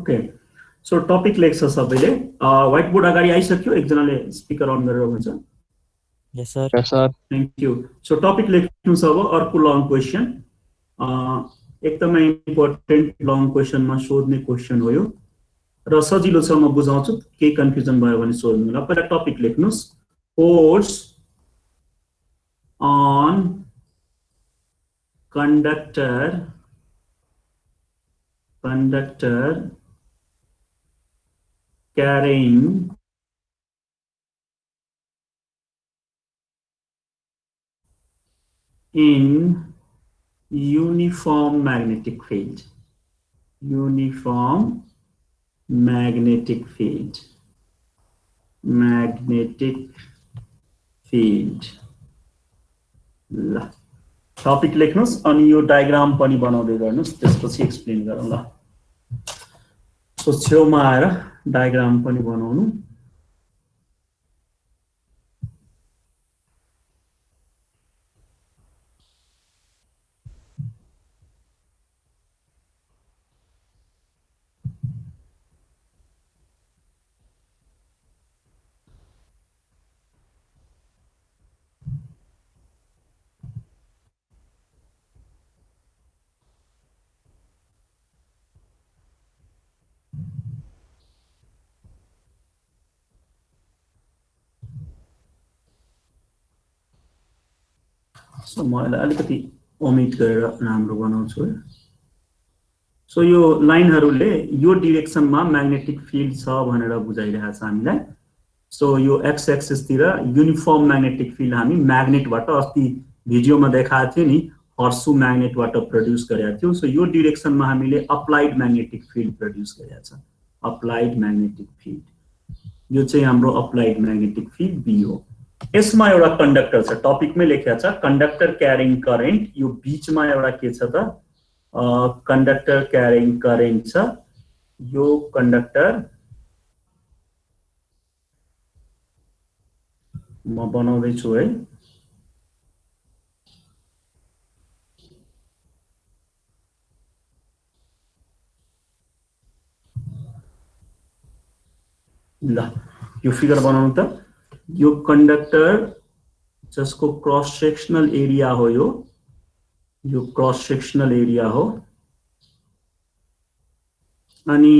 Okay so topic लेख्छ सबैले white board अगाडि आइसक्यो एकजनाले स्पिकर अन गरेर हुन्छ yes sir Yes, sir. Thank you so topic लेख्नु छ अब अर्को लङ क्वेशन एकदमै इम्पोर्टेन्ट लङ क्वेशनमा सोध्ने क्वेशन हो यो र सजिलो छ म बुझाउँछु केही कन्फ्युजन भयो भने सोध्नु होला पहिला टपिक लेख्नुस् force on conductor carrying in uniform magnetic field ल टपिक लेख्नुस् अनि यो डायग्राम पनि बनाउँदै गर्नुस् त्यसपछि एक्सप्लेन गरौँ ल सो छेउमा आएर डायग्राम पनि बनाउनु सो म यसलाई अलिकति ओमिट गरेर राम्रो बनाउँछु है सो यो लाइनहरुले यो डाइरेक्सनमा म्याग्नेटिक फिल्ड छ भनेर बुझाइरहेको छ हामीलाई सो यो एक्स एक्सिस तिर युनिफर्म म्याग्नेटिक फिल्ड हामी म्याग्नेटबाट अस्ति भिडियोमा देखाएको थियो नि हर्सु म्याग्नेटबाट प्रोड्युस गरेका थियौ सो यो डाइरेक्सनमा हामीले अप्लाइड म्याग्नेटिक फिल्ड प्रोड्युस गरेका छ अप्लाइड म्याग्नेटिक फिल्ड यो चाहिँ हाम्रो अप्लाइड म्याग्नेटिक फिल्ड बी हो यसमा एउटा कन्डक्टर छ टपिकमै लेखेको छ कन्डक्टर क्यारिङ करेन्ट यो बीचमा एउटा के छ त कन्डक्टर क्यारिङ करेन्ट छ यो कन्डक्टर म बनाउँदै छु है ल यो फिगर बनाउनु त यो कन्डक्टर जसको क्रॉस सेक्शनल एरिया हो यो क्रॉस सेक्शनल एरिया हो अनि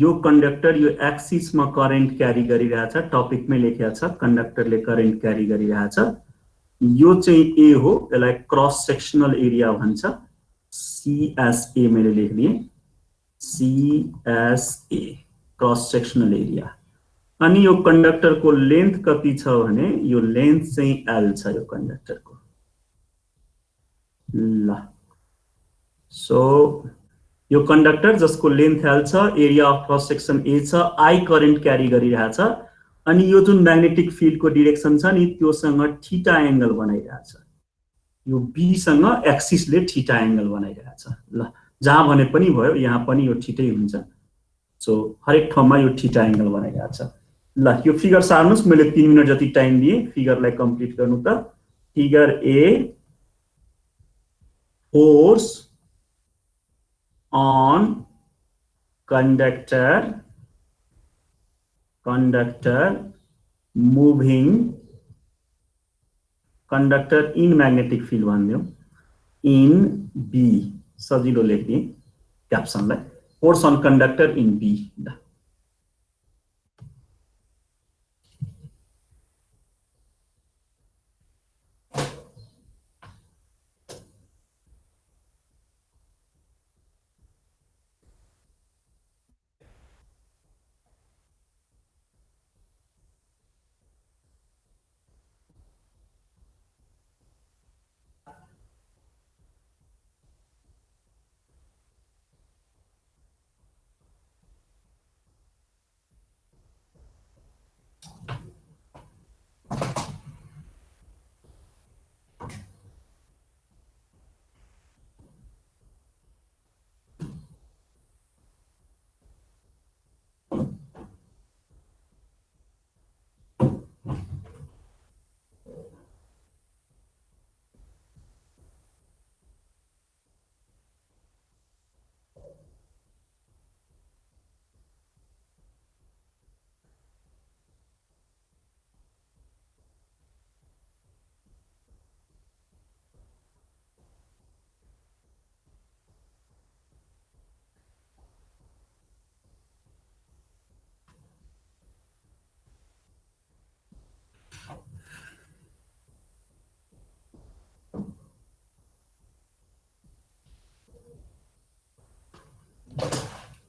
यो कन्डक्टर यो एक्सिस में करेन्ट क्यारी गरिरहेछ टपिकमै लेखेको छ कन्डक्टरले करेन्ट क्यारी गरिरहेछ यो चाहिँ ए हो यसलाई क्रॉस सेक्शनल एरिया भन्छ सीएसए मैले लेख्दिए सीएसए क्रॉस सेक्शनल एरिया अनि यो कंडक्टर को लेंथ कति छ भने यो लेंथ चाहिँ एल छ यो कंडक्टर को ल सो यो कंडक्टर जसको लेंथ एल छ area of cross section A छ आई करेन्ट क्यारी गरिरहेछ अनि यो जुन म्याग्नेटिक फिल्ड को डाइरेक्सन छ नि त्योसँग थीटा एंगल बनाइरहेछ यो बी सँग एक्सिस ले थीटा एंगल बनाइरहेछ ल जहाँ भने पनि भयो यहाँ पनि यो थीटै हुन्छ सो हरेक ठाउँमा यो थीटा एंगल बनाइरहेछ ल यो फिगर सार्नुस् मैले 3 मिनेट जति टाइम दिए फिगरलाई कम्प्लिट गर्नु त figure A force on conductor moving conductor in magnetic field भन्दियो in B सजिलो लेख्दिए क्याप्सनलाई force on conductor in B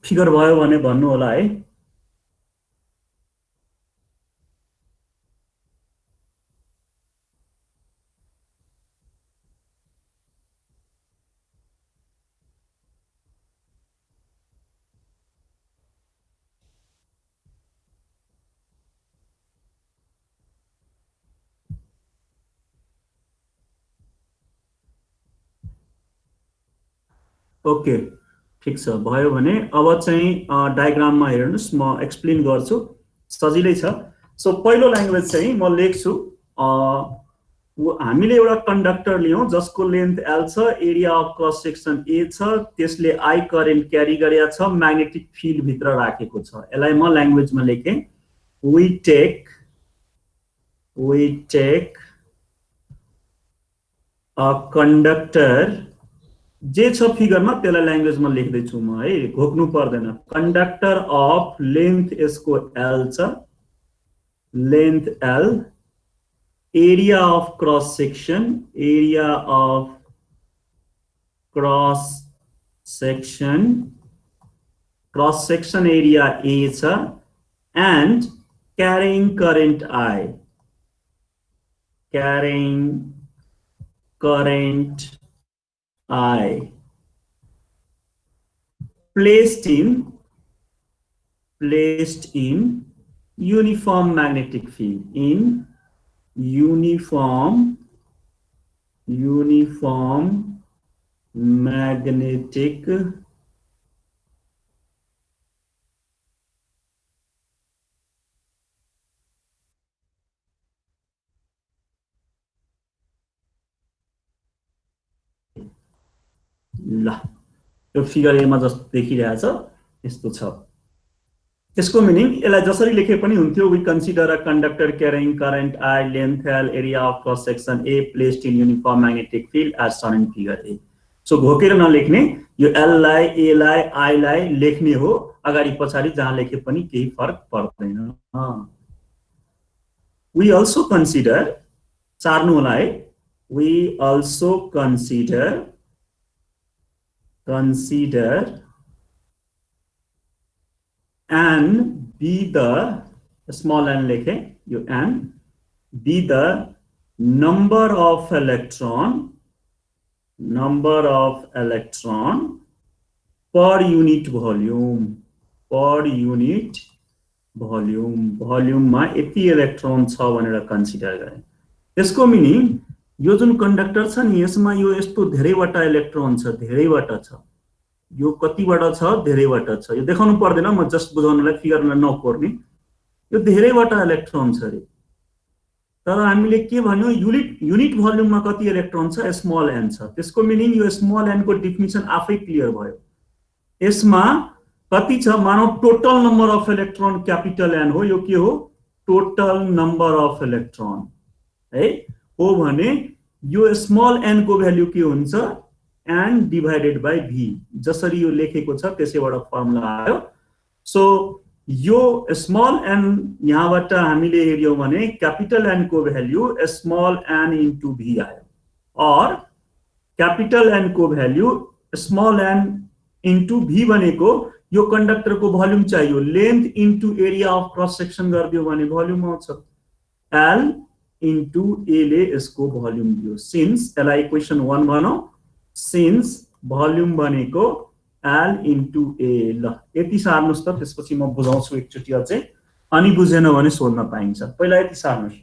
figure भयो भने भन्नु होला है। ओके, ठिक छ, भयो भने अब चाहिँ डायग्राममा हेर्नुहोस्, म एक्सप्लेन गर्छु, सजिलै छ। सो पहिलो ल्याङ्ग्वेज चाहिँ म लेख्छु, हामीले एउटा कन्डक्टर लियौँ जसको लेन्थ एल छ, area of cross section A छ, त्यसले आई करेन्ट क्यारी गरेको छ, म्याग्नेटिक फिल्ड भित्र राखेको छ। यसलाई म ल्याङ्ग्वेजमा लेखेँ, वी टेक अ कन्डक्टर, जे छ फिगरमा त्यसलाई ल्याङ्ग्वेजमा लेख्दैछु म है, घोक्नु पर्दैन। कन्डक्टर अफ लेन्थ यसको एल छ, length L, area of cross section, area of cross section area A छ, and carrying current I, placed in uniform magnetic field, in uniform magnetic ल, यो फिगर एमा जस्तो देखिरहेछ यस्तो छ। यसको मिनिङ यसलाई जसरी लेखे पनि हुन्थ्यो, we consider a conductor carrying current I, length L, area of cross section A, placed in uniform magnetic field as shown in figure A. So घोकेर नलेख्ने, यो एल लाई, ए लाई, आई लाई लेख्ने हो, अगाडि पछाडि जहाँ लेखे पनि केही फरक पर्दैन। वी अल्सो कन्सिडर, सार्नु होला है, we also consider and be the small n लेखे, यो n be the number of electron per unit volume मा यति इलेक्ट्रोन छ भनेर कन्सिडर गरे। यसको मिनिङ यो जुन कन्डक्टर छ नि, यसमा यो यस्तो धेरैवटा इलेक्ट्रोन छ, धेरैवटा छ, यो कतिबाट छ, धेरैबाट छ, यो देखाउनु पर्दैन, म जस्ट बुझाउनलाई फिगरमा नकोर्ने, यो धेरैवटा इलेक्ट्रोन छ रे। तर हामीले के भन्यो, युनिट भोल्युममा कति इलेक्ट्रोन छ, स्मल एन छ। त्यसको मिनिङ यो स्मल एन को डेफिनिसन आफै क्लियर भयो। यसमा कति छ, मानौ total number of electron capital n हो, यो के हो, टोटल नम्बर अफ इलेक्ट्रोन है हो भने यो स्मल एन को भ्यालु के हुन्छ, एन डिभाइडेड बाई भी, जसरी यो लेखेको छ त्यसैबाट फर्मुला आयो। सो यो स्मल एन यहाँबाट हामीले हेर्यौं भने क्यापिटल एन को भ्यालु स्मल एन इन्टु भी आयो, और क्यापिटल एन को भ्यालु स्मल एन इन्टु भी भनेको यो कन्डक्टर को भोल्युम चाहियो, length into area of cross section गरिदियो भने भोल्युम आउँछ, एल इन्टु ए ले यसको भोल्युम दियो। सिन्स यसलाई इक्वेसन 1 भनौं, सिन्स भोल्युम भनेको एल इन्टु ए। ल यति सार्नुस् त, त्यसपछि म बुझाउँछु एकचोटि अझै, अनि बुझेन भने सोध्न पाइन्छ। पहिला यति सार्नुस्।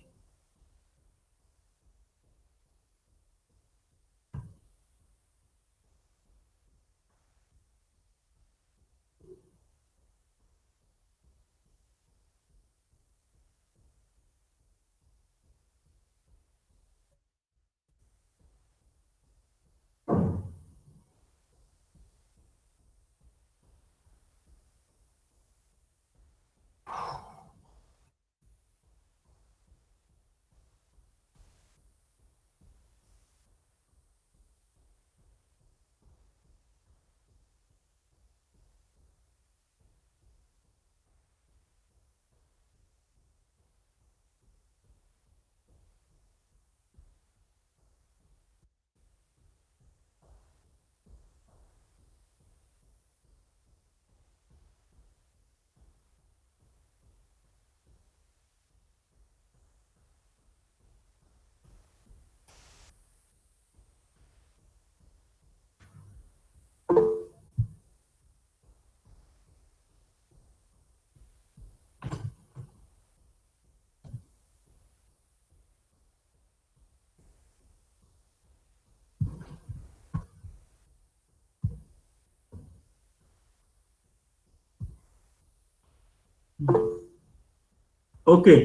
ओके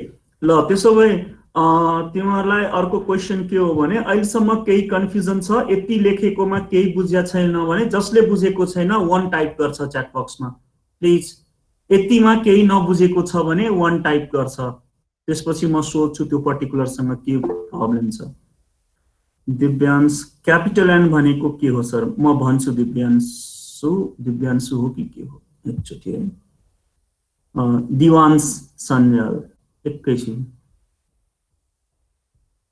ल त्यसो भए तिमीहरूलाई अर्को क्वेशन के हो भने अहिलेसम्म केही कन्फ्युजन छ यति लेखेकोमा केही बुझ्या छैन भने जसले बुझेको छैन 1 टाइप गर्छ च्याट बक्समा प्लिज यतिमा केही नबुझेको छ भने 1 टाइप गर्छ त्यसपछि म सोध्छु त्यो पर्टिकुलरसँग के प्रब्लम छ दिव्यांश क्यापिटल एन भनेको के हो सर म भन्छु दिव्यांशु हो कि के हो एकचोटि है दिवांश सन्याल एकैछिन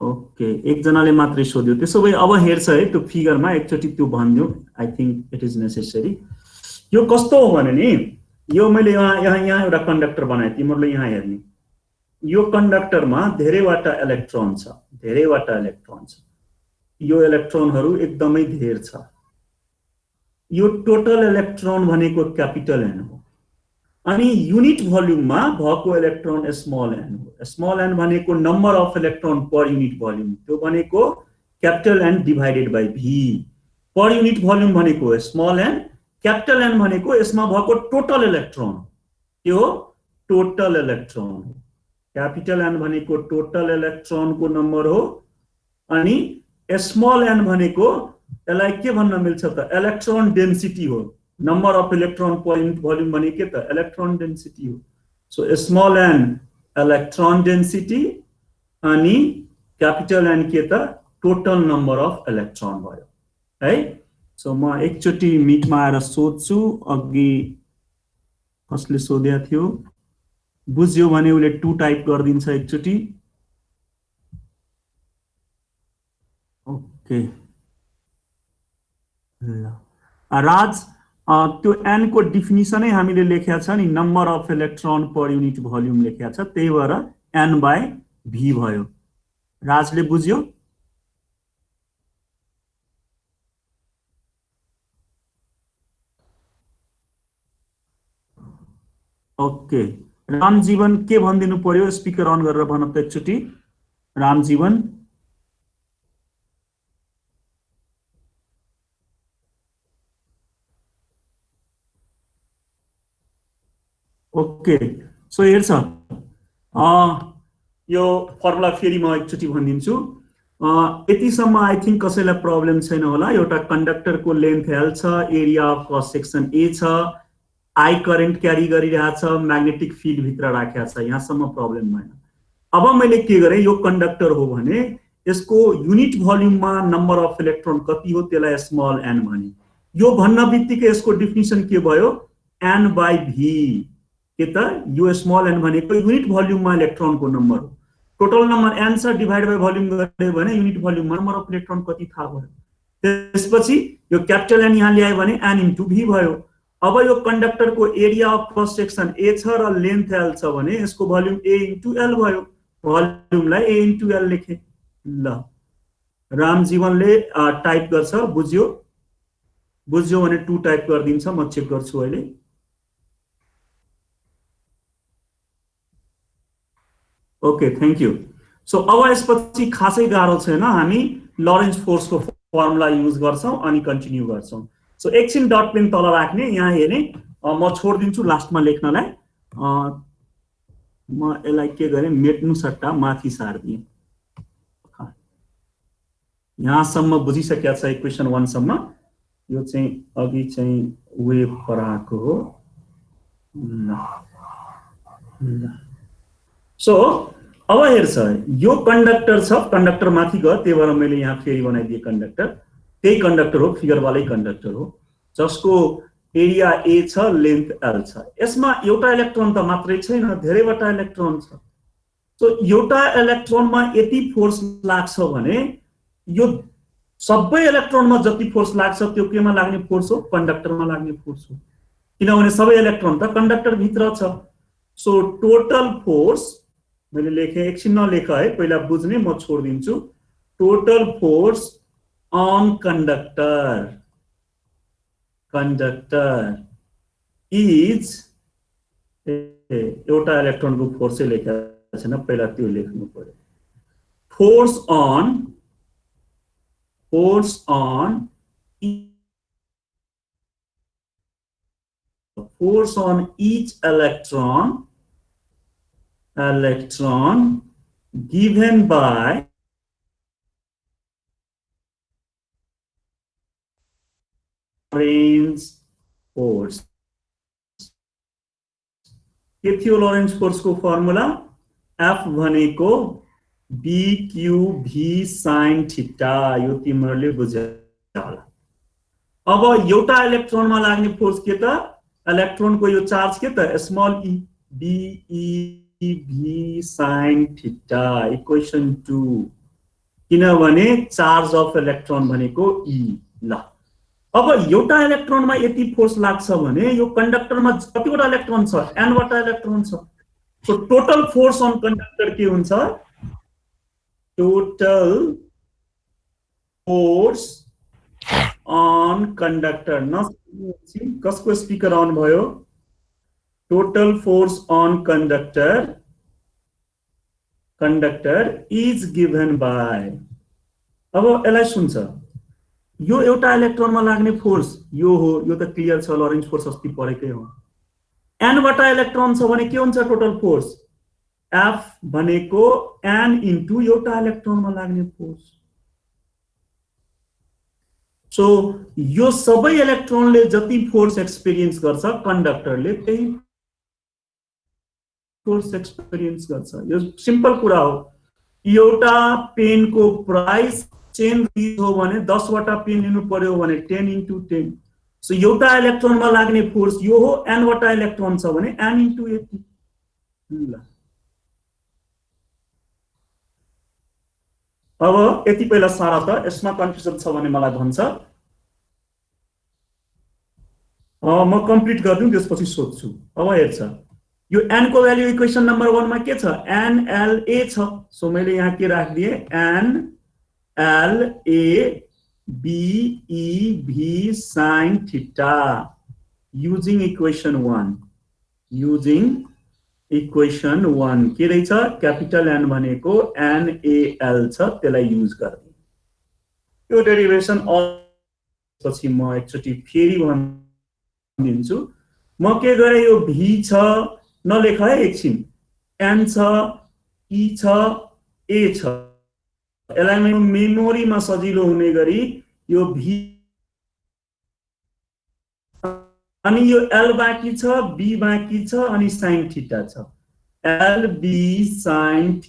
ओके एकजनाले मात्रै सोध्यो त्यसो भए अब हेर्छ है त्यो फिगरमा एकचोटि त्यो भनिदियो I think it is necessary यो कस्तो हो भने नि यो मैले यहाँ एउटा कन्डक्टर बनाए तिमीहरूले यहाँ हेर्ने यो कन्डक्टरमा धेरैवटा इलेक्ट्रोन छ यो इलेक्ट्रोनहरू एकदमै धेर छ यो टोटल इलेक्ट्रोन भनेको क्यापिटल एन हो अनि युनिट भोल्युममा भएको इलेक्ट्रोन स्मल एन हो स्मल एन भनेको number of electron per unit volume त्यो भनेको capital n divided by V per unit volume भनेको स्मल एन क्यापिटल एन भनेको यसमा भएको टोटल इलेक्ट्रोन त्यो टोटल इलेक्ट्रोन हो क्यापिटल एन भनेको टोटल इलेक्ट्रोनको नम्बर हो अनि स्मल एन भनेको यसलाई के भन्न मिल्छ त इलेक्ट्रोन डेन्सिटी हो number of electron per unit volume बने के त इलेक्ट्रॉन डेंसिटी हो so small n electron density अनि कैपिटल एन के त टोटल नंबर अफ इलेक्ट्रॉन भयो है सो म एकचोटी मिटमा आएर सोध्छु अघि कसले सोध्या थियो बुझ्यो भने उले 2 टाइप गर्दिन्छ एकचोटी ओके ल राज त्यो एन को डिफिनिसनै हामीले लेखेका छ नि number of electron per unit volume लेखेका छ त्यही भएर एन बाइ भी भयो राजले बुझ्यो ओके रामजीवन के भनिदिनु पर्यो स्पिकर अन गरेर भन त एकचोटी रामजीवन ओके सो हेर्छ यो फर्मुला फेरि म एकचोटी भनिदिन्छु यतिसम्म आई थिंक कसैलाई प्रब्लम छैन होला एउटा कन्डक्टरको लेन्थ एल छ area of cross section A छ आई करेन्ट क्यारी गरिरहेछ म्याग्नेटिक फिल्ड भित्र राखेको छ यहाँसम्म प्रब्लम भएन अब मैले के गरेँ यो कन्डक्टर हो भने यसको युनिट भोल्युममा नम्बर अफ इलेक्ट्रोन कति हो त्यसलाई स्मल एन भने यो भन्न बित्तिकै यसको डिफिनिसन के भयो एन बाइ भी के त यो स्मल एन भनेको युनिट भोल्युममा इलेक्ट्रोनको नम्बर हो टोटल नम्बर एन छ डिभाइड बाइ भोल्युम गरे भने युनिट भोल्युममा नम्बर अफ इलेक्ट्रोन कति थाहा भयो त्यसपछि यो क्यापिटल एन यहाँ ल्याए भने एन इन्टु भी भयो अब यो कन्डक्टरको area of cross section A छ र लेन्थ एल छ भने यसको भोल्युम ए इन्टु एल भयो भोल्युमलाई ए इन्टु एल लेखे ल रामजीवनले टाइप गर्छ बुझ्यो भने 2 टाइप गरिदिन्छ म चेक गर्छु अहिले ओके थ्यांक यू सो अब यसपछि खासै गाह्रो छैन हामी लरेन्ज फोर्सको फर्मुला युज गर्छौं अनि कन्टिन्यू गर्छौं सो एकछिन डट पेन तल राख्ने यहाँ हेर्ने म छोड्दिन्छु लास्टमा लेख्नलाई म यसलाई के गरेँ मेट्नु सट्टा माथि सार्दिएँ यहाँसम्म बुझिसकेका छ इक्वेसन 1 सम्म यो चाहिँ अघि चाहिँ वेभ पराएको हो सो अब हेर्छ यो कन्डक्टर छ कन्डक्टर माथि गयो त्यही भएर मैले यहाँ फेरि बनाइदिए कन्डक्टर त्यही कन्डक्टर हो फिगर वालै कन्डक्टर हो जसको एरिया ए छ लेन्थ एल छ यसमा एउटा इलेक्ट्रोन त मात्रै छैन धेरैवटा इलेक्ट्रोन छ सो एउटा इलेक्ट्रोनमा यति फोर्स लाग्छ भने यो सबै इलेक्ट्रोनमा जति फोर्स लाग्छ त्यो केमा लाग्ने फोर्स हो कन्डक्टरमा लाग्ने फोर्स हो किनभने सबै इलेक्ट्रोन त कन्डक्टर भित्र छ सो टोटल फोर्स मैले लेखे एकछिन नलेख है पहिला बुझ्ने म छोड्दिन्छु total force on conductor is एउटा इलेक्ट्रोनको फोर्स लेखेको छैन पहिला त्यो लेख्नु पर्यो force on each electron electron given by Lorentz force. के थियो लरेन्स फोर्सको फर्मुला? एफ भनेको BQV sin थीटा। यो तिमीहरूले बुझ्यौ होला। अब एउटा इलेक्ट्रोनमा लाग्ने फोर्स के त? इलेक्ट्रोनको यो चार्ज के त? Small e BeV sin theta equation 2। किनभने चार्ज अफ इलेक्ट्रोन भनेको E। ल अब एउटा इलेक्ट्रोनमा यति फोर्स लाग्छ भने यो कन्डक्टरमा कतिवटा इलेक्ट्रोन छ? n वटा इलेक्ट्रोन छ। So total force on conductor के हुन्छ? Total force on conductor. न कसको स्पिकर अन भयो? Total force on conductor is given by. अब यसलाई सुन्छ, यो एउटा इलेक्ट्रोनमा लाग्ने फोर्स यो हो। यो त क्लियर छ, लरेन्स फोर्स अस्ति पढेकै हो। n वटा इलेक्ट्रोन छ भने के हुन्छ टोटल फोर्स? F भनेको n इन्टु एउटा इलेक्ट्रोनमा लाग्ने फोर्स। सो यो सबै इलेक्ट्रोनले जति फोर्स एक्सपिरियन्स गर्छ कन्डक्टरले त्यही फोर्स एक्सपिरियन्स गर्छ। यो सिम्पल कुरा हो। एउटा पेनको प्राइस 10 रुपीज हो भने 10 वटा पेन लिनु पर्यो भने 10 इन्टु 10। सो एउटा इलेक्ट्रोनमा लाग्ने फोर्स यो हो। n वटा इलेक्ट्रोन छ भने n इन्टु 80। ल अब यति पहिला सारा त, यसमा कन्फ्युजन छ भने मलाई भन्छ, म कम्प्लिट गर्दिनु त्यसपछि सोध्छु। अब हेर्छ, यो n को भ्यालु इक्वेसन नम्बर 1 मा के छ? NLA छ। सो मैले यहाँ के राखिदिए? NLA BeV sin theta using equation 1। Using equation 1 के रहेछ? क्यापिटल N भनेको NaL छ, त्यसलाई युज गर्दिनु। यो डेरिभेसन पछि म एकचोटि फेरि भनिदिन्छु। म के गरे? यो V छ, नलेख है एकछिन। N छ, E छ, A छ। यसलाई मेरो मेमोरीमा सजिलो हुने गरी यो V अनि यो L बाँकी छ, B बाँकी छ अनि sin थीटा छ। LB sin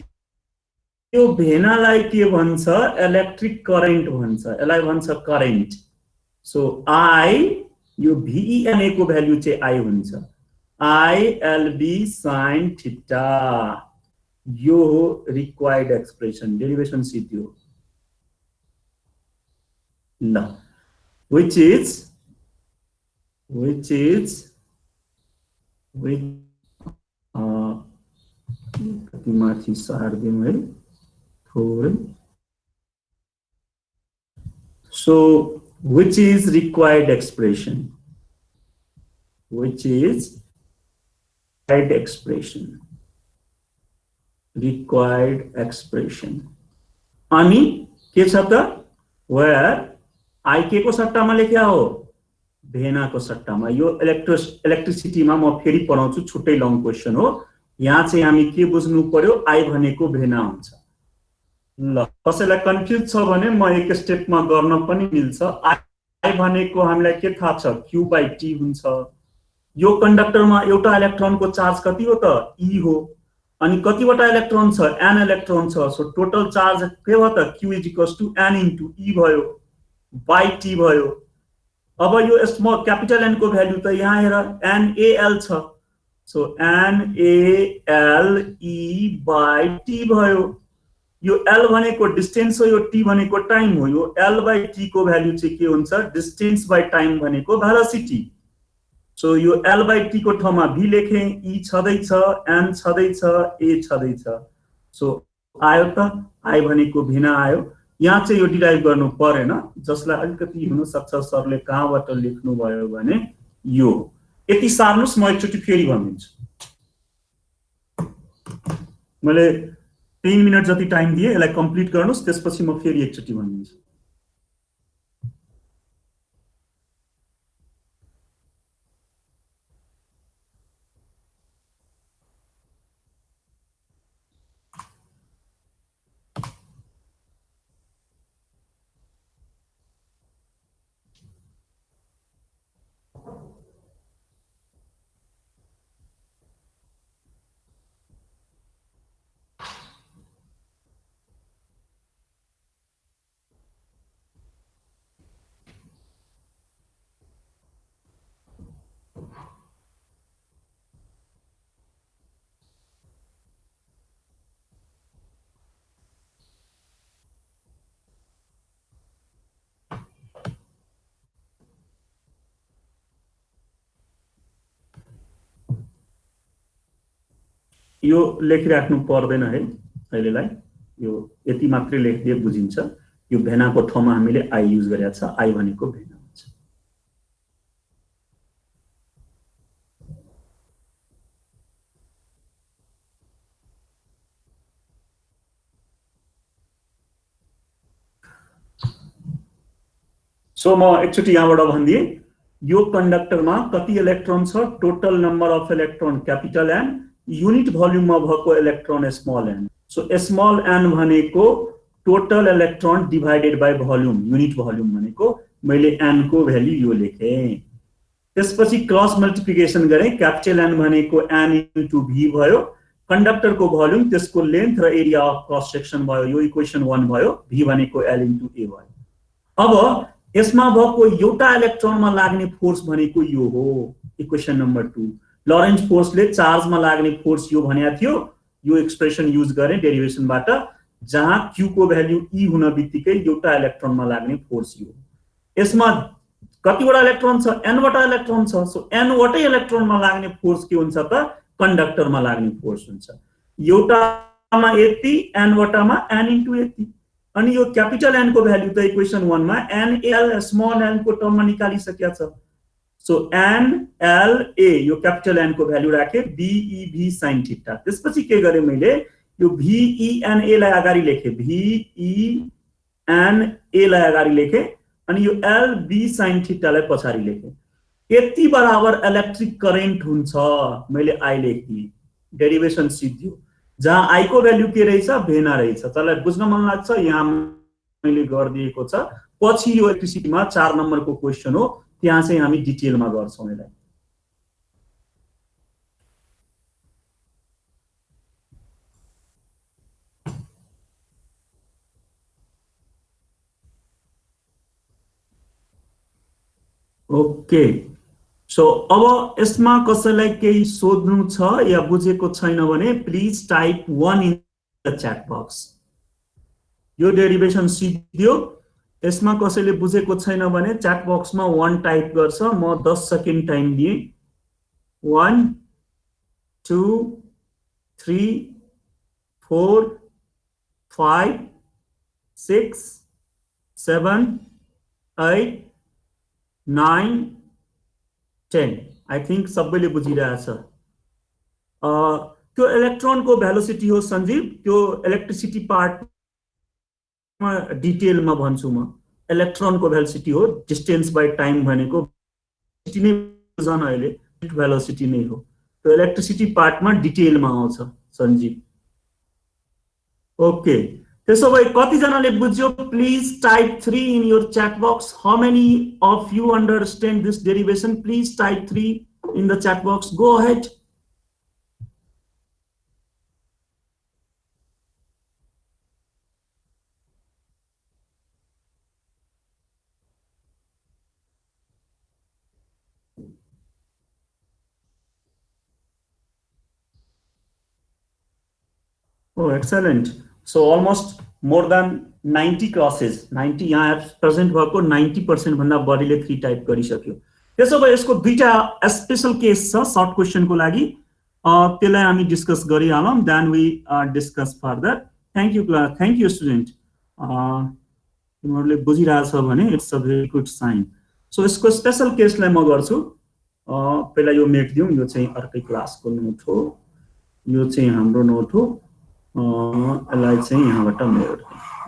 यो भेनालाई के भन्छ? इलेक्ट्रिक करेन्ट भन्छ। यसलाई भन्छ करेन्ट। सो I यो VENA को भ्यालु चाहिँ I हुन्छ। ILB sin थीटा यो हो रिक्वायर्ड एक्सप्रेसन। डेरिभेसन सिद्धियो। ल which is कति माथि सार्दिउँ है थोरै। So which is required expression? Required expression अनि के छ त? where I के को सट्टामा लेख्या हो? भेना को सट्टामा। यो इलेक्ट्रिसिटीमा म फेरि पढाउँछु, छुट्टै लङ क्वेशन हो। यहाँ चाहिँ हामी के बुझ्नु पर्यो? I भनेको भेना हुन्छ। ल कसैलाई कन्फ्युज छ भने म एक स्टेपमा गर्न पनि मिल्छ। I भनेको हामीलाई के थाहा छ? Q/T हुन्छ। यो कन्डक्टरमा एउटा इलेक्ट्रोनको चार्ज कति हो त? E हो। अनि कतिवटा इलेक्ट्रोन छ? n इलेक्ट्रोन छ। सो टोटल चार्ज के हो त? Q = n इन्टु E भयो बाइ T भयो। अब यो स्मल क्यापिटल N को भ्यालु त यहाँ हेर NaL छ। सो NaLE बाइ T भयो। यो L भनेको डिस्टेन्स हो, यो T भनेको टाइम हो। यो L/T को भ्यालु चाहिँ के हुन्छ? डिस्टेन्स बाइ टाइम भनेको भेलोसिटी। सो यो L/T को ठाउँमा V लेखे, E छदैछ, N छदैछ, A छदैछ। सो आयो त? I भनेको भिना आयो। यहाँ चाहिँ यो डिराइभ गर्नु परेन। जसलाई अलिकति हुन सक्छ सरले कहाँबाट लेख्नु भयो भने यो यति सार्नुस्। म एकचोटि फेरि भनिदिन्छु। मैले 3 मिनट जति टाइम दिए, यसलाई कम्प्लिट गर्नुस्, त्यसपछि म फेरि एकचोटि भनिदिन्छु। यो लेखिराख्नु पर्दैन है अहिलेलाई, यो यति मात्रै लेखिदिए बुझिन्छ। यो भेनाको ठाउँमा हामीले आई युज गरेका छ, आई भनेको भेना हुन्छ। सो म एकचोटि यहाँबाट भनिदिए, यो कन्डक्टरमा कति इलेक्ट्रोन छ, total number of electron capital N, unit भोल्युममा भएको electron small N. So small an भनेको total electron divided by volume, unit volume भनेको मैले एन को भ्यालु यो लेखे। त्यसपछि क्रस मल्टिप्लिकेसन गरे, क्यापिटल एन भनेको एन इन्टु भी भयो, कंडक्टर को भोल्युम त्यसको लेन्थ र एरिया अफ क्रस सेक्सन भयो, यो इक्वेसन 1 भयो, भी भनेको एल इन्टु ए भयो। अब यसमा भएको एउटा इलेक्ट्रोनमा लाग्ने फोर्स भनेको यो हो, इक्वेसन नम्बर 2। लरेन्ज फोर्सले चार्जमा लाग्ने फोर्स यो भनेको थियो, यो एक्सप्रेसन युज गरे डेरिवेसनबाट, जहाँ क्यू को भ्यालु ई हुन बित्तिकै एउटा इलेक्ट्रोनमा लाग्ने फोर्स यो। यसमा कतिवटा इलेक्ट्रोन छ, एन वटा इलेक्ट्रोन छ। सो एन वटै इलेक्ट्रोनमा लाग्ने फोर्स के हुन्छ त, कंडक्टरमा लाग्ने फोर्स हुन्छ। एउटामा यति, एन वटामा एन इन्टु यति। अनि यो क्यापिटल एन को भ्यालु त इक्वेसन 1 मा एन एल स्मल एन को टर्ममा निकालिसकेका छ। सो एन एल ए यो क्यापिटल एन को भ्यालु राखे, बी ई भी sin थीटा। त्यसपछि के गरे मैले, यो भी ई एन ए लाई अगाडि लेखे, भी ई एन ए लाई अगाडि लेखे, अनि यो L be sin theta lie पछाडि लेखे। यति बराबर इलेक्ट्रिक करेन्ट हुन्छ, मैले आई लेखिदिए, डेरिवेसन सिद्धियो। जहाँ आई को भ्यालु के रहेछ, भेना रहेछ। तपाईलाई बुझ्न मन लाग्छ, यहाँ मैले गरिदिएको छ। पछि यो इलेक्ट्रिसिटीमा 4 नम्बरको क्वेशन हो, त्यहाँ चाहिँ हामी डिटेलमा गर्छौं यसलाई। ओके, सो अब यसमा कसैलाई केही सोध्नु छ या बुझेको छैन भने please type 1 in the chat box. यो डेरिवेसन सिद्धियो, यसमा कसैले बुझेको छैन भने च्याट बक्समा 1 टाइप गर्छ। म 10 सेकेन्ड टाइम दिए। 1 2 3 4 5 6 7 8 9 10। आई थिंक सबैले बुझिरहेछ। त्यो इलेक्ट्रोन को भेलोसिटी हो सञ्जीव, त्यो इलेक्ट्रिसिटी पार्ट डिटेल में भन्छु म। इलेक्ट्रोन को भेलोसिटी हो, डिस्टेंस बाय टाइम भनेको नै बुझन, अहिले भेलोसिटी नै हो। त्यो इलेक्ट्रिसिटी पार्ट में डिटेल में आउँछ सञ्जीव। ओके, त्यसो भए कतिजनाले बुझ्यो, please type 3 in your chat box. How many of you understand this derivation? Please type 3 in the chat box. Go ahead. Oh, excellent. So almost more than 90 classes, 90 यहाँ present भएको 90% भन्दा बढीले 3 type गरिसक्यो। त्यसो भए यसको दुईटा स्पेशल केस छ short question को लागि, त्यसलाई हामी डिस्कस गरिहालौं, then we discuss further. Thank you class, thank you student. तिमीहरुले बुझिरहेछ भने it's a very good sign. So यसको स्पेशल केसलाई म गर्छु। पहिला यो मेट दिउँ, यो चाहिँ अर्कै क्लासको नोट हो, यो चाहिँ हाम्रो नोट हो, यसलाई चाहिँ यहाँबाट मेट।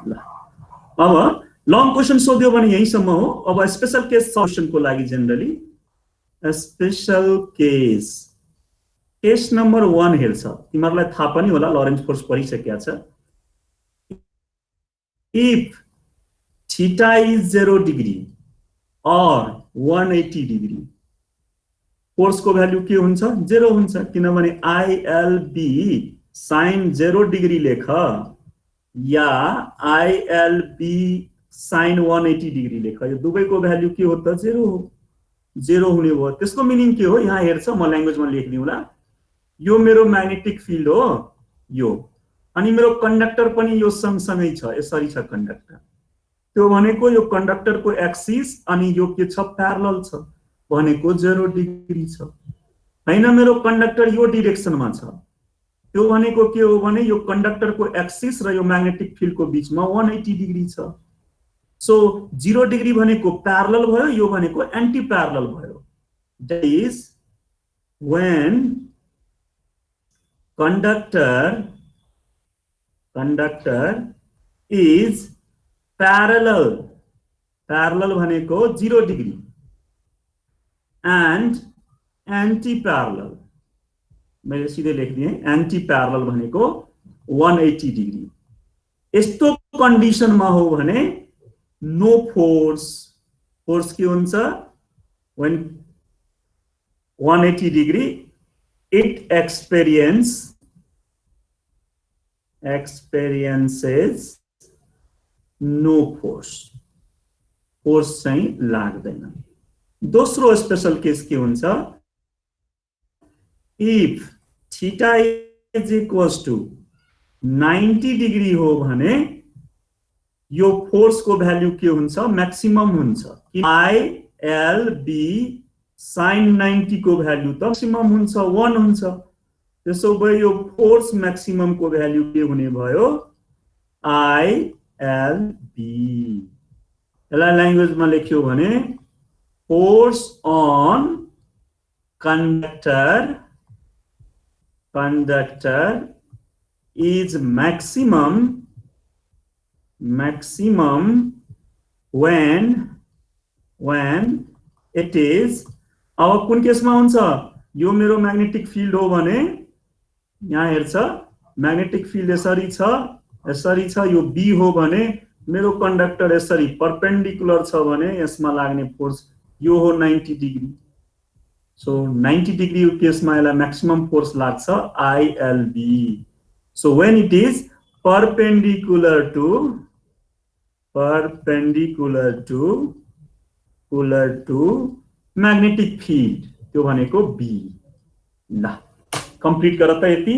ल अब लङ क्वेशन सोध्यो भने यहीसम्म हो। अब स्पेशल केस सल्युसन को लागि generally special case, case number 1 हेर्छ। तिमीहरुलाई थाहा पनि होला, लरेन्ज फोर्स पढिसकेका छ। If theta is 0 degree or 180 degree, force को भ्यालु के हुन्छ 0 हुन्छ किनभने ILB sin 0 डिग्री लेख या ILB sin 180 डिग्री लेख यो दुवैको भ्यालु के हो त 0 हो 0 हुने भयो त्यसको मिनिङ के हो यहाँ हेर्छ म ल्याङ्ग्वेजमा लेख्दिउँला यो मेरो म्याग्नेटिक फिल्ड हो यो अनि मेरो कन्डक्टर पनि यो सँगसँगै छ यसरी छ कन्डक्टर त्यो भनेको यो कन्डक्टरको एक्सिस अनि यो के छ प्यारलल छ भनेको 0 डिग्री छ हैन मेरो कन्डक्टर यो डाइरेक्सनमा छ त्यो भनेको के हो भने यो कन्डक्टरको एक्सिस र यो म्याग्नेटिक फिल्डको बीचमा 180 डिग्री छ सो 0 डिग्री भनेको प्यारलल भयो यो भनेको एन्टी प्यारलल भयो that is when conductor is parallel भनेको 0 डिग्री and anti-parallel मैले सिधै लेख्दिएँ anti-parallel भनेको 180 डिग्री यस्तो कन्डिसनमा हो भने नो फोर्स के हुन्छ when 180 degree it experiences no force चाहिँ लाग्दैन दोस्रो स्पेशल केस के हुन्छ if theta is equals to 90 degree हो भने यो फोर्स को भ्यालु के हुन्छ मैक्सिमम हुन्छ ILB sin 90 को भ्यालु त मैक्सिमम हुन्छ 1 हुन्छ त्यसो भए यो फोर्स मैक्सिमम को भ्यालु के हुने भयो ILB यसलाई ल्याङ्ग्वेजमा लेख्यो भने force on conductor is maximum when it is अब कुन केसमा हुन्छ यो मेरो म्याग्नेटिक फिल्ड हो भने यहाँ हेर्छ म्याग्नेटिक फिल्ड यसरी छ यो B हो भने मेरो कन्डक्टर यसरी परपेन्डिकुलर छ भने यसमा लाग्ने फोर्स यो हो 90 डिग्री सो 90 डिग्री केसमा यसलाई मैक्सिमम फोर्स लाग्छ ILB so when it is perpendicular to magnetic field त्यो भनेको B ल कम्प्लिट गर त यति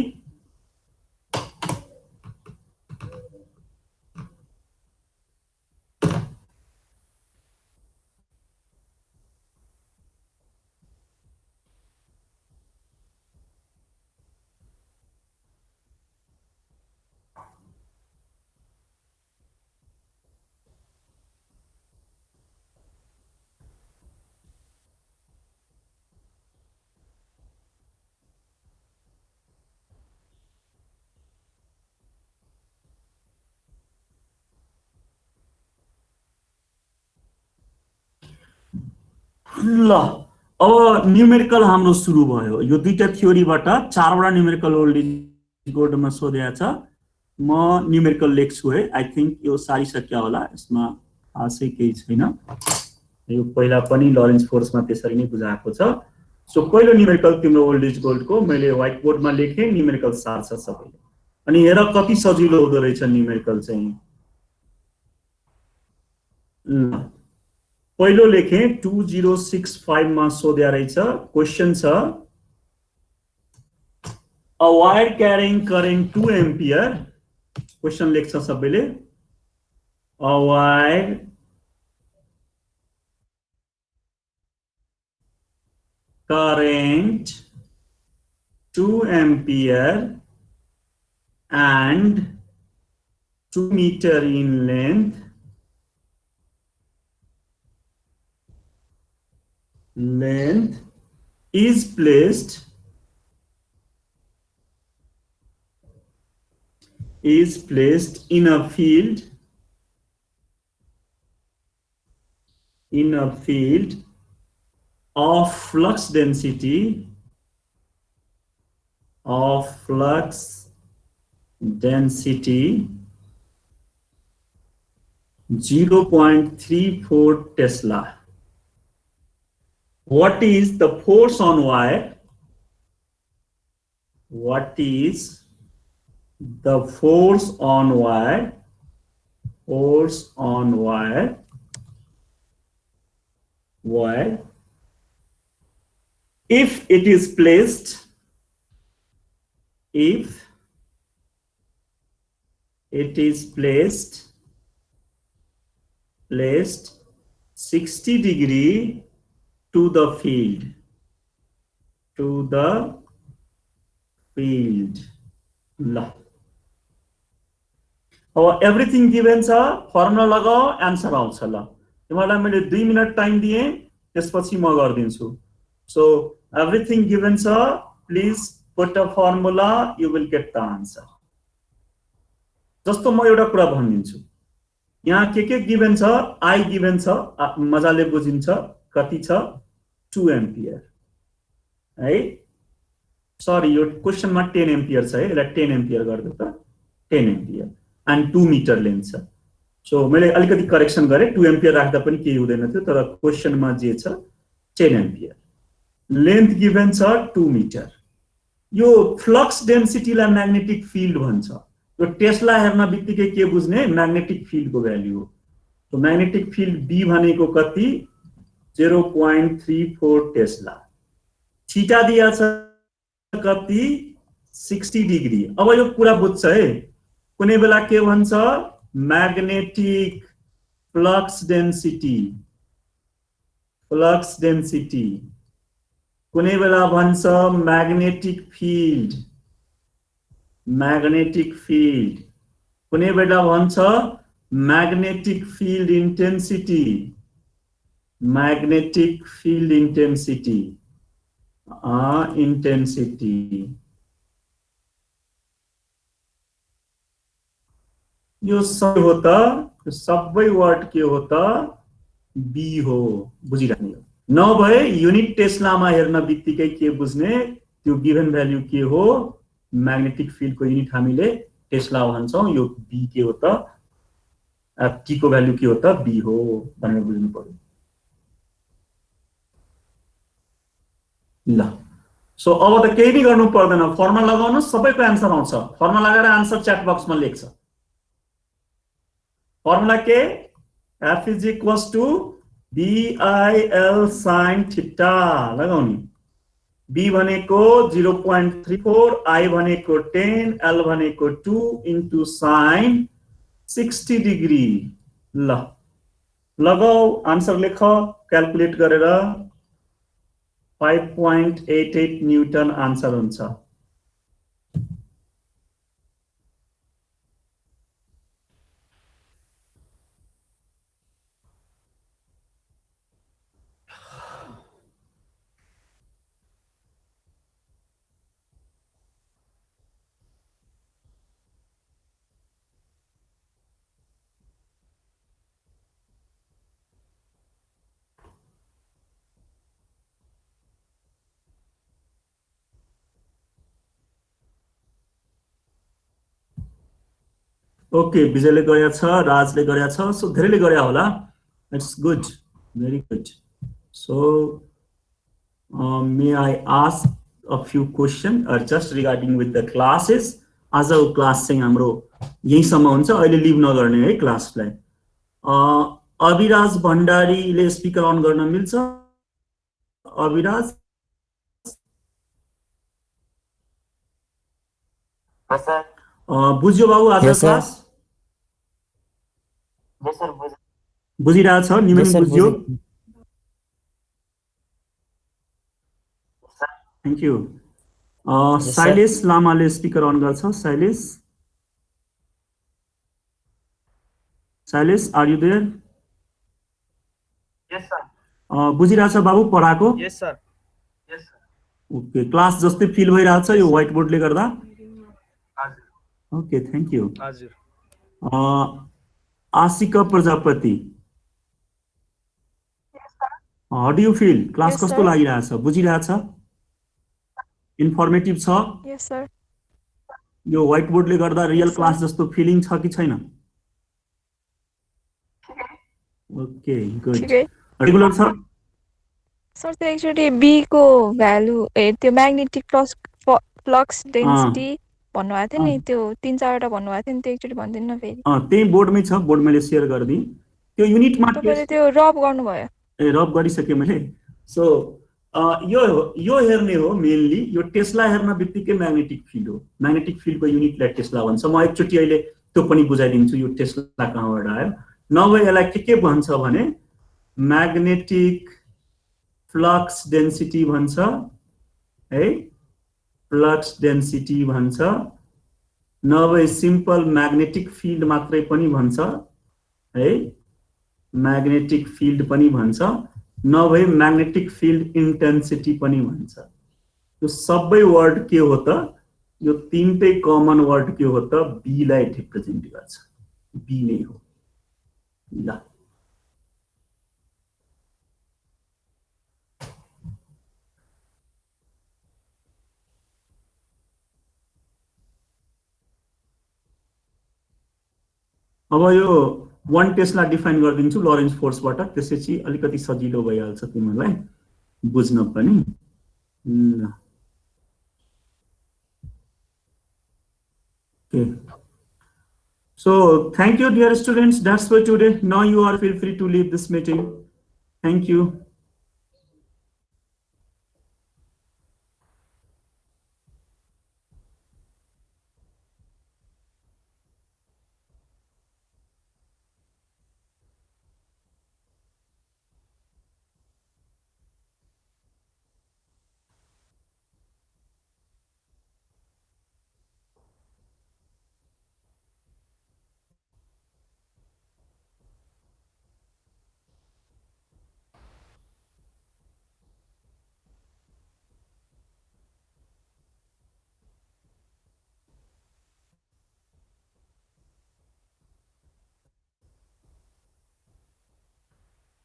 ल अब न्यूमेरिकल हाम्रो सुरु भयो यो दुईटा थ्योरीबाट चारवटा न्यूमेरिकल ओल्ड गोल्डमा सोधेको छ म न्यूमेरिकल लेख्छु है आई थिंक यो सारिसक्यो होला यसमा खासै केही छैन यो पहिला पनि लरेन्स फोर्समा त्यसरी नै बुझाएको छ सो पहिलो न्यूमेरिकल तिम्रो ओल्ड इज गोल्डको मैले व्हाइट बोर्डमा लेखे न्यूमेरिकल सार छ सबैले अनि हेर कति सजिलो हुँदो रहेछ न्यूमेरिकल चाहिँ ल पहिलो लेखे 2065 मा सोध्या रहेछ क्वेशन छ a wire carrying current 2 ampere question लेख्छ सबैले a wire current 2 ampere and 2 meter in length is placed in a field of flux density 0.34 Tesla what is the force on wire? What is the force on wire? Force on wire. Wire. If it is placed, if it is placed 60 degree to the field, ल अब everything given छ, formula लगाओ, answer आउँछ। ल तिमीलाई मैले 2 minute time दिए, त्यसपछि म गर्दिन्छु। सो एभ्रिथिङ गिभन छ, please put a formula, you will get the answer. जस्तो म एउटा कुरा भनिदिन्छु, यहाँ के गिभन छ, आई गिभन छ, मजाले बुझिन्छ, कति छ 2 एम्पियर है। सरी, यो क्वेशनमा 10 एम्पियर छ है, यसलाई 10 एम्पियर गर्दै त 10 एम्पियर एन्ड 2 मिटर लेन्थ छ। सो मैले अलिकति करेक्सन गरे, 2 एम्पियर राख्दा पनि केही हुँदैन थियो, तर क्वेशनमा जे छ 10 एम्पियर, लेन्थ गिभन छ 2 मिटर। यो फ्लक्स डेन्सिटीलाई म्याग्नेटिक फिल्ड भन्छ। यो टेस्ला हेर्न बित्तिकै के बुझ्ने, म्याग्नेटिक फिल्डको भ्यालु हो। तो म्याग्नेटिक फिल्ड बी भनेको कति, 0.34 टेस्ला। थीटा दिया छ कति, 60 डिग्री। अब यो कुरा बुझ्छ है, कुनै बेला के भन्छ, म्याग्नेटिक फ्लक्स डेन्सिटी, कुनै बेला भन्छ म्याग्नेटिक फिल्ड, कुनै बेला भन्छ म्याग्नेटिक फिल्ड इन्टेन्सिटी, यो सब होता, सबै वर्ड के होता, बी हो, बुझिराख्ने हो। नभए युनिट टेस्लामा हेर्न बित्तिकै के बुझ्ने, त्यो गिभन भ्यालु के हो, म्याग्नेटिक फिल्ड को युनिट हामीले टेस्ला भन्छौं, यो बी के हो त, टी को भ्यालु के हो त, बी हो भनेर बुझ्नु पर्यो। ल सो अब त केही पनि गर्नु पर्दैन, फर्मुला लगाउनु, सबैको आन्सर आउँछ। फर्मुला लगाएर आन्सर च्याट बक्समा लेख्छ। फर्मुला के, F is equals to BIL sin theta लगाउने। B भनेको 0.34, I भनेको 10, L भनेको 2 into sin 60 डिग्री। ल लगाओ, आन्सर लेख, क्याल्कुलेट गरेर 5.88 न्यूटन आन्सर हुन्छ। ओके, विजयले गरेका छ, राजले गरेका छ, सो धेरैले गरेका होला। It's good, very good. So may I ask a few question just regarding with the classes. आजको क्लास चाहिँ हाम्रो यहीँसम्म हुन्छ, अहिले लिभ नगर्ने है क्लासलाई। अविराज भण्डारीले स्पिकर अन गर्न मिल्छ? अविराज बुझ्यो बाबु आज क्लास? बुझिरहेको छ? निमेन बुझ्यो? Thank you. शैलेश लामाले स्पिकर अन गर्छ। Shailesh are you there? Yes sir. बुझिरहेछ बाबु पढाएको? Yes sir. ओके, क्लास जस्तै फिल भइरहेछ यो व्हाइट बोर्डले गर्दा? हजुर। Okay, thank you. हजुर। Aashika Prajapati, how do you feel? Class कस्तो लागिरहेछ? बुझिरहेछ? इन्फर्मेटिभ छ? यस सर। यो व्हाइट बोर्डले गर्दा रियल क्लास जस्तो फिलिङ छ कि छैन? Okay, good. रेगुलर छ? सर त्यो एकचोटि बी को भ्यालु त्यो म्याग्नेटिक फ्लक्स डेन्सिटी भन्नुभएको थियो नि, त्यो 3-4 वटा भन्नुभएको थियो नि, त्यो एकचोटि भनिदिनु न फेरि। त्यही बोर्डमै छ, बोर्ड मैले सेयर गरिदिएँ। त्यो युनिटमा तपाईँले त्यो रब गर्नुभयो? रब गरिसकेँ मैले। सो यो हेर्ने हो मेनली, यो टेस्ला हेर्न बित्तिकै म्याग्नेटिक फिल्ड हो। म्याग्नेटिक फिल्डको युनिटलाई टेस्ला भन्छ। म एकचोटि अहिले त्यो पनि बुझाइदिन्छु यो टेस्ला कहाँबाट आयो। नभए यसलाई के भन्छ भने म्याग्नेटिक फ्लक्स डेन्सिटी भन्छ है, फ्लक्स डेन्सिटी भन्छ। नभए सिम्पल म्याग्नेटिक फिल्ड मात्रै पनि भन्छ है, म्याग्नेटिक फिल्ड पनि भन्छ। नभए म्याग्नेटिक फिल्ड इन्टेन्सिटी पनि भन्छ। यो सबै वर्ड के हो त, यो तीनटै कमन वर्ड के हो त, बी लाई रिप्रेजेन्ट गर्छ, बी नै हो। ल अब यो 1 टेस्ला डिफाइन गरिदिन्छु लरेन्ज फोर्सबाट, त्यसपछि अलिकति सजिलो भइहाल्छ तिमीलाई बुझ्न पनि। Okay. So thank you dear students, that's for today. Now you are feel free to leave this meeting. Thank you.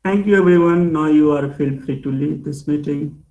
Thank you everyone. Now you are feel free to leave this meeting.